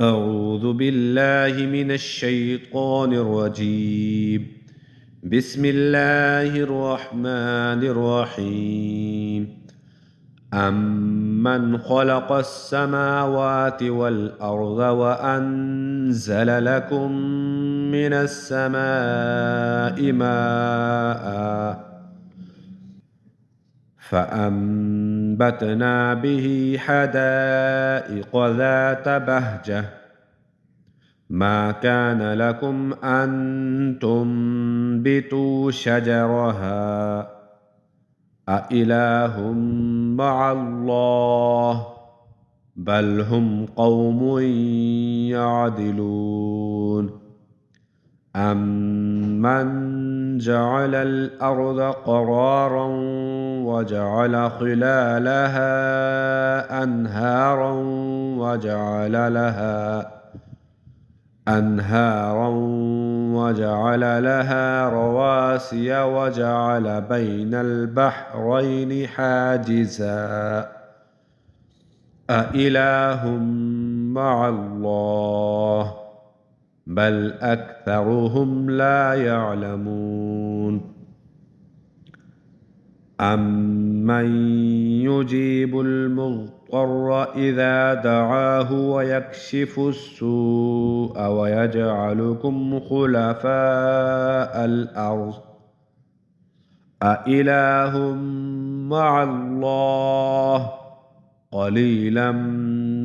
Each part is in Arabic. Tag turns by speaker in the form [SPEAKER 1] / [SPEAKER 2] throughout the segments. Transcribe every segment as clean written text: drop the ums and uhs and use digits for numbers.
[SPEAKER 1] أعوذ بالله من الشيطان الرجيم. بسم الله الرحمن الرحيم. أمن خلق السماوات والأرض وأنزل لكم من السماء ماء فأنبتنا به حدائق ذات بهجة ما كان لكم أن تنبتوا شجرها أإله مع الله بل هم قوم يعدلون أمن جعل الأرض قرارا وجعل خلالها أنهارا وجعل لها رواسي وجعل بين البحرين حاجزا أإله مع الله بل أكثرهم لا يعلمون أمن يجيب المضطر إذا دعاه ويكشف السوء ويجعلكم خلفاء الأرض أإله مع الله قليلا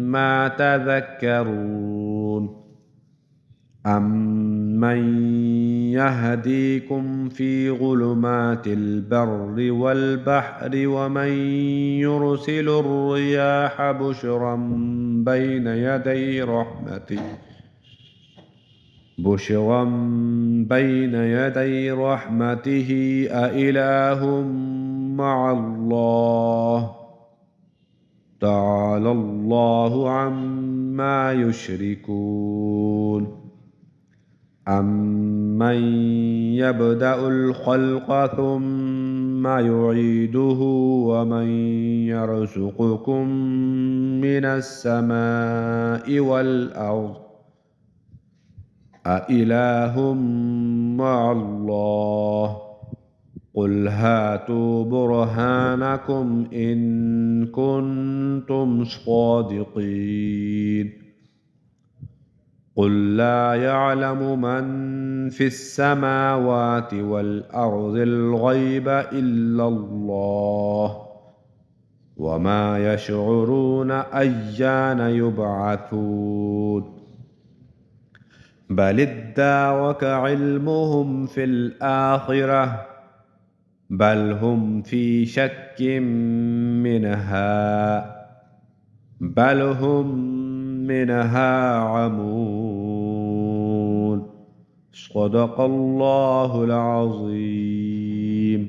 [SPEAKER 1] ما تذكرون أمن يهديكم في ظلمات البر والبحر ومن يرسل الرياح بشرا بين يدي رحمته أإله مع الله تعالى الله عما يشركون أمن يبدأ الخلق ثم يعيده ومن يرزقكم من السماء والأرض أإله مع الله قل هاتوا برهانكم إن كنتم صادقين قل لا يعلم من في السماوات والأرض الغيب إلا الله وما يشعرون أيان يبعثون بل ادارك علمهم في الآخرة بل هم في شك منها عمون صدق الله العظيم.